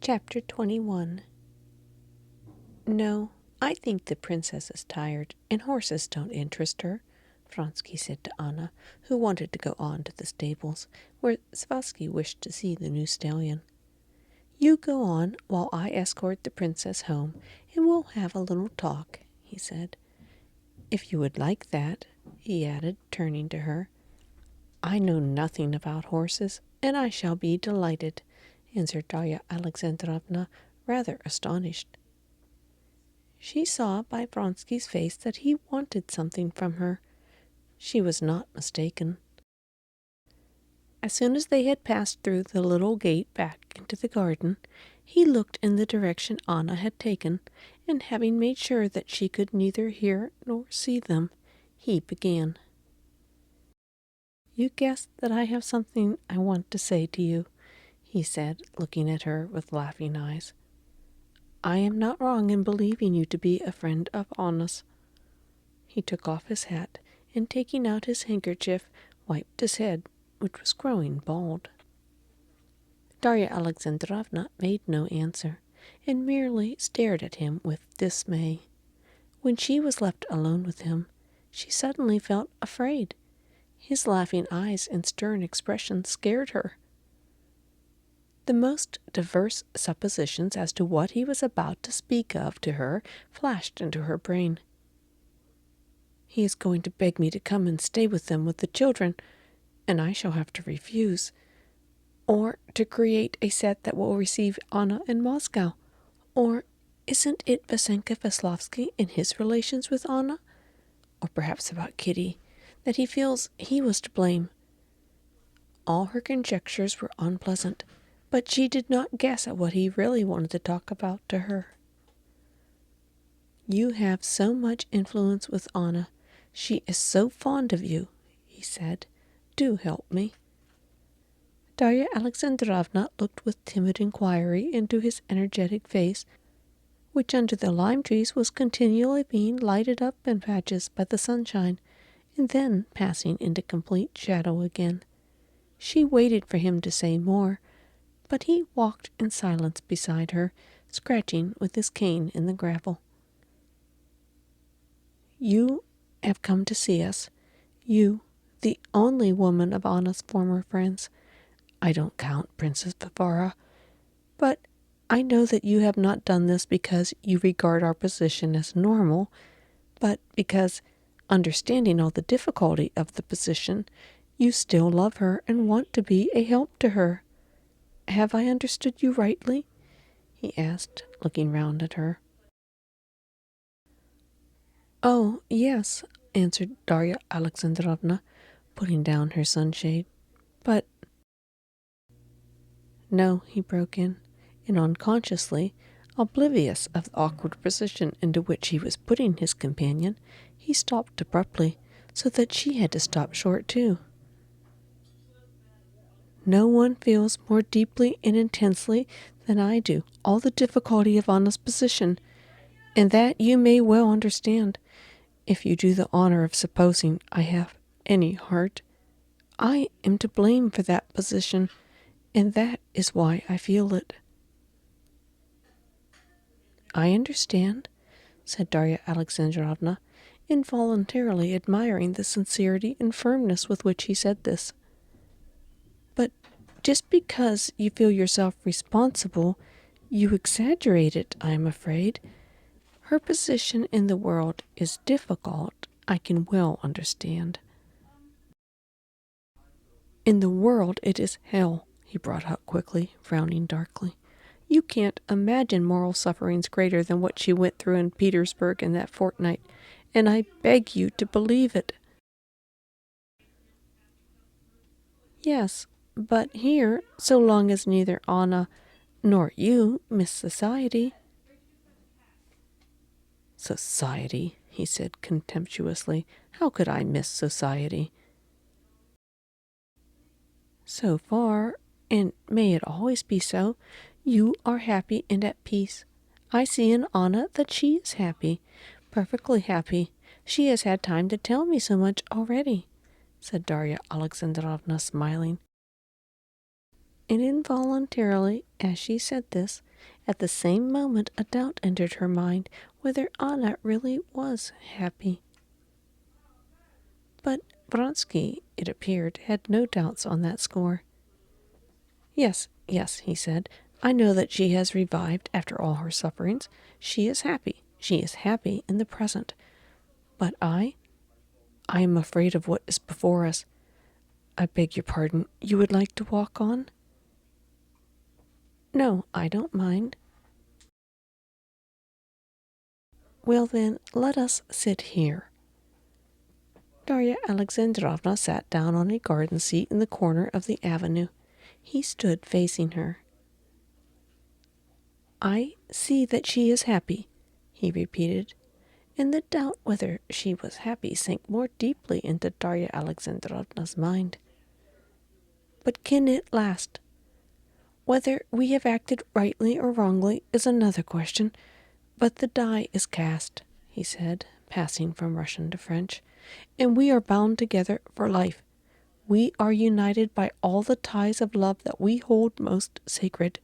Chapter 21. No, I think the princess is tired, and horses don't interest her, Vronsky said to Anna, who wanted to go on to the stables, where Svasky wished to see the new stallion. You go on while I escort the princess home, and we'll have a little talk, he said. If you would like that, he added, turning to her. I know nothing about horses, and I shall be delighted, answered Darya Alexandrovna, rather astonished. She saw by Vronsky's face that he wanted something from her. She was not mistaken. As soon as they had passed through the little gate back into the garden, he looked in the direction Anna had taken, and having made sure that she could neither hear nor see them, he began. You guess that I have something I want to say to you, he said, looking at her with laughing eyes. I am not wrong in believing you to be a friend of Anna's. He took off his hat, and taking out his handkerchief, wiped his head, which was growing bald. Darya Alexandrovna made no answer, and merely stared at him with dismay. When she was left alone with him, she suddenly felt afraid. His laughing eyes and stern expression scared her. The most diverse suppositions as to what he was about to speak of to her flashed into her brain. He is going to beg me to come and stay with them with the children, and I shall have to refuse. Or to create a set that will receive Anna in Moscow. Or isn't it Vasenka Veslovsky and his relations with Anna? Or perhaps about Kitty, that he feels he was to blame. All her conjectures were unpleasant, but she did not guess at what he really wanted to talk about to her. You have so much influence with Anna. She is so fond of you, he said. Do help me. Darya Alexandrovna looked with timid inquiry into his energetic face, which under the lime trees was continually being lighted up in patches by the sunshine, and then passing into complete shadow again. She waited for him to say more, but he walked in silence beside her, scratching with his cane in the gravel. You have come to see us. You, the only woman of Anna's former friends. I don't count Princess Varvara, but I know that you have not done this because you regard our position as normal, but because, understanding all the difficulty of the position, you still love her and want to be a help to her. Have I understood you rightly? He asked, looking round at her. Oh, yes, answered Darya Alexandrovna, putting down her sunshade. But... No, he broke in, and unconsciously, oblivious of the awkward position into which he was putting his companion, he stopped abruptly, so that she had to stop short too. No one feels more deeply and intensely than I do all the difficulty of Anna's position, and that you may well understand, if you do the honor of supposing I have any heart. I am to blame for that position, and that is why I feel it. I understand, said Darya Alexandrovna, involuntarily admiring the sincerity and firmness with which he said this. But just because you feel yourself responsible, you exaggerate it, I am afraid. Her position in the world is difficult, I can well understand. In the world it is hell, he brought out quickly, frowning darkly. You can't imagine moral sufferings greater than what she went through in Petersburg in that fortnight, and I beg you to believe it. Yes, but here, so long as neither Anna nor you miss society. Society, he said contemptuously. How could I miss society? So far, and may it always be so, you are happy and at peace. I see in Anna that she is happy, perfectly happy. She has had time to tell me so much already, said Darya Alexandrovna, smiling. And involuntarily, as she said this, at the same moment a doubt entered her mind whether Anna really was happy. But Vronsky, it appeared, had no doubts on that score. Yes, yes, he said, I know that she has revived after all her sufferings. She is happy. She is happy in the present. But I am afraid of what is before us. I beg your pardon. You would like to walk on? No, I don't mind. Well then, let us sit here. Darya Alexandrovna sat down on a garden seat in the corner of the avenue. He stood facing her. I see that she is happy, he repeated, and the doubt whether she was happy sank more deeply into Darya Alexandrovna's mind. But can it last? Whether we have acted rightly or wrongly is another question, but the die is cast, he said, passing from Russian to French, and we are bound together for life. We are united by all the ties of love that we hold most sacred.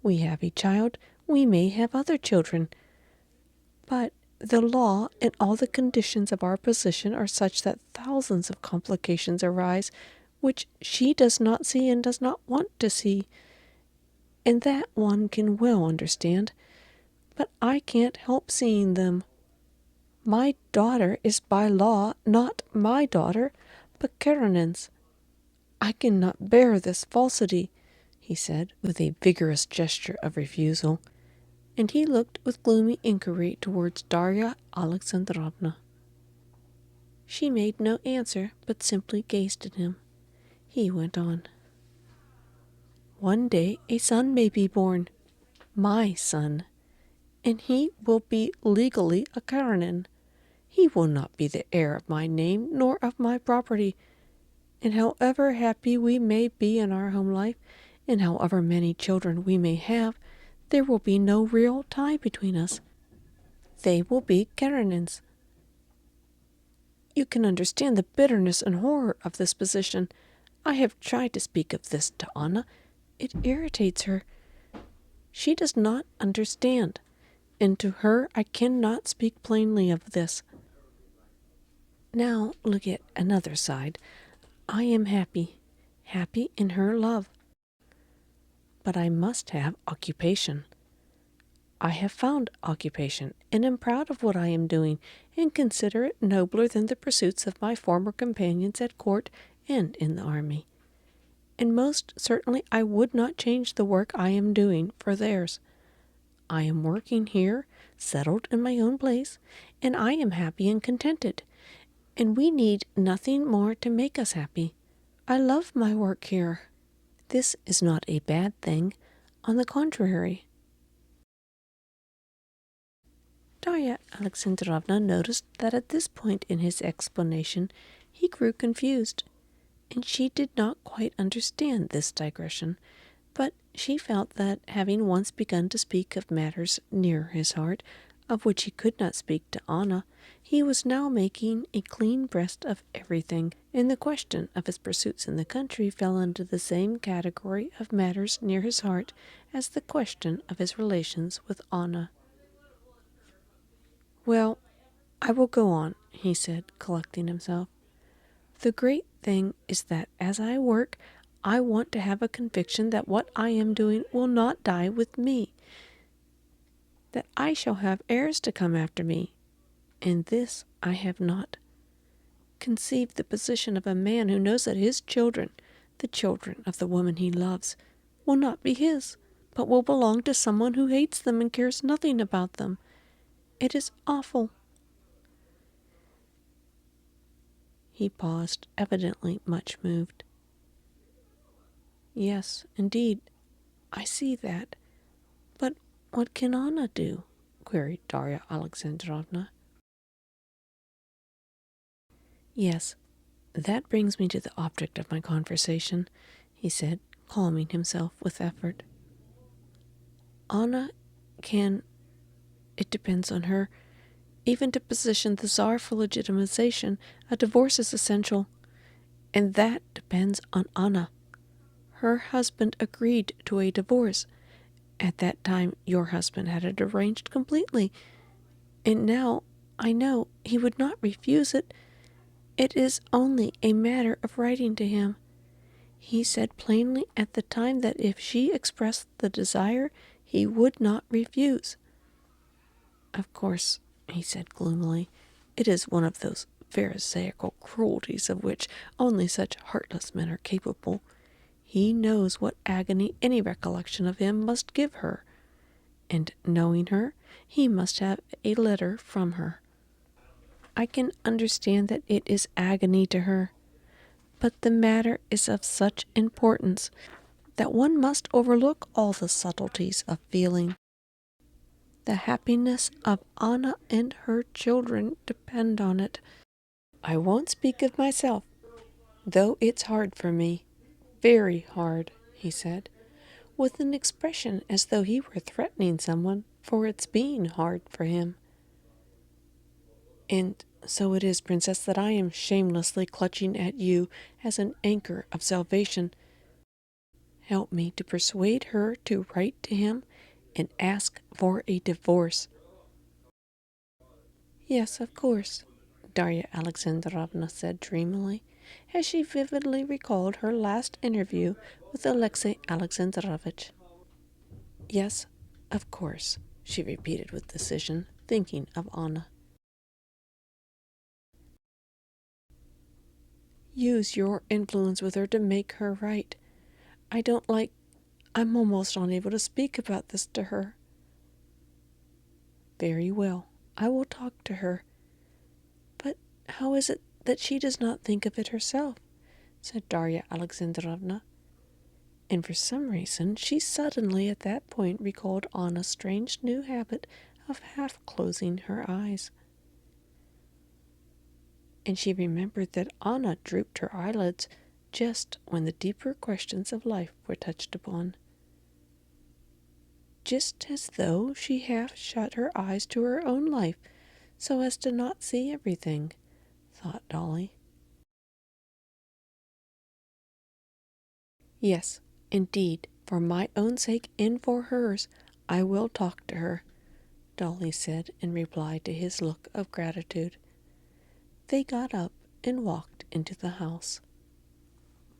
We have a child, we may have other children, but the law and all the conditions of our position are such that thousands of complications arise which she does not see and does not want to see, and that one can well understand, but I can't help seeing them. My daughter is by law not my daughter, but Karenin's. I cannot bear this falsity, he said, with a vigorous gesture of refusal, and he looked with gloomy inquiry towards Darya Alexandrovna. She made no answer, but simply gazed at him. He went on. One day a son may be born, my son, and he will be legally a Karenin. He will not be the heir of my name nor of my property, and however happy we may be in our home life, and however many children we may have, there will be no real tie between us. They will be Karenins. You can understand the bitterness and horror of this position. I have tried to speak of this to Anna. It irritates her. She does not understand, and to her I cannot speak plainly of this. Now look at another side. I am happy in her love. But I must have occupation. I have found occupation, and am proud of what I am doing, and consider it nobler than the pursuits of my former companions at court and in the army. And most certainly I would not change the work I am doing for theirs. I am working here, settled in my own place, and I am happy and contented, and we need nothing more to make us happy. I love my work here. This is not a bad thing. On the contrary. Darya Alexandrovna noticed that at this point in his explanation he grew confused, and she did not quite understand this digression, but she felt that, having once begun to speak of matters near his heart, of which he could not speak to Anna, he was now making a clean breast of everything, and the question of his pursuits in the country fell into the same category of matters near his heart as the question of his relations with Anna. Well, I will go on, he said, collecting himself. The great thing is that as I work, I want to have a conviction that what I am doing will not die with me, that I shall have heirs to come after me, and this I have not. Conceive the position of a man who knows that his children, the children of the woman he loves, will not be his, but will belong to someone who hates them and cares nothing about them. It is awful. He paused, evidently much moved. Yes, indeed, I see that. But what can Anna do? Queried Darya Alexandrovna. Yes, that brings me to the object of my conversation, he said, calming himself with effort. Anna can, it depends on her, even to position the Tsar for legitimization, a divorce is essential, and that depends on Anna. her husband agreed to a divorce. At that time, your husband had it arranged completely, and now I know he would not refuse it. It is only a matter of writing to him. He said plainly at the time that if she expressed the desire, he would not refuse. Of course, he said gloomily, it is one of those pharisaical cruelties of which only such heartless men are capable. He knows what agony any recollection of him must give her, and knowing her, he must have a letter from her. I can understand that it is agony to her, but the matter is of such importance that one must overlook all the subtleties of feeling. The happiness of Anna and her children depend on it. I won't speak of myself, though it's hard for me. Very hard, he said, with an expression as though he were threatening someone for its being hard for him. And so it is, Princess, that I am shamelessly clutching at you as an anchor of salvation. Help me to persuade her to write to him and ask for a divorce. Yes, of course, Darya Alexandrovna said dreamily, as she vividly recalled her last interview with Alexey Alexandrovitch. Yes, of course, she repeated with decision, thinking of Anna. Use your influence with her to make her right. I'm almost unable to speak about this to her. Very well, I will talk to her. But how is it that she does not think of it herself? Said Darya Alexandrovna. And for some reason she suddenly at that point recalled Anna's strange new habit of half-closing her eyes. And she remembered that Anna drooped her eyelids just when the deeper questions of life were touched upon. Just as though she half shut her eyes to her own life so as to not see everything, thought Dolly. Yes, indeed, for my own sake and for hers, I will talk to her, Dolly said in reply to his look of gratitude. They got up and walked into the house.